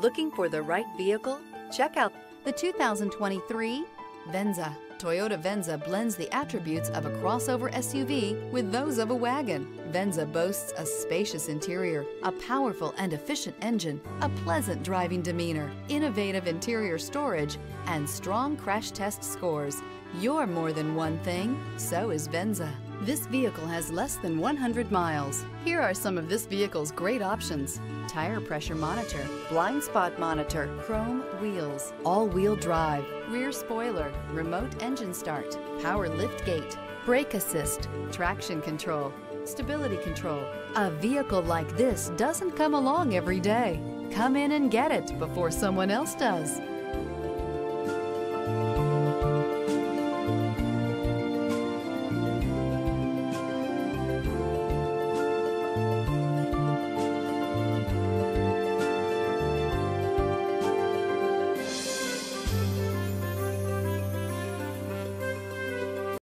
Looking for the right vehicle? Check out the 2023 Venza. Toyota Venza blends the attributes of a crossover SUV with those of a wagon. Venza boasts a spacious interior, a powerful and efficient engine, a pleasant driving demeanor, innovative interior storage, and strong crash test scores. You're more than one thing, so is Venza. This vehicle has less than 100 miles. Here are some of this vehicle's great options: tire pressure monitor, blind spot monitor, chrome wheels, all-wheel drive, rear spoiler, remote engine start, power lift gate, brake assist, traction control, stability control. A vehicle like this doesn't come along every day. Come in and get it before someone else does.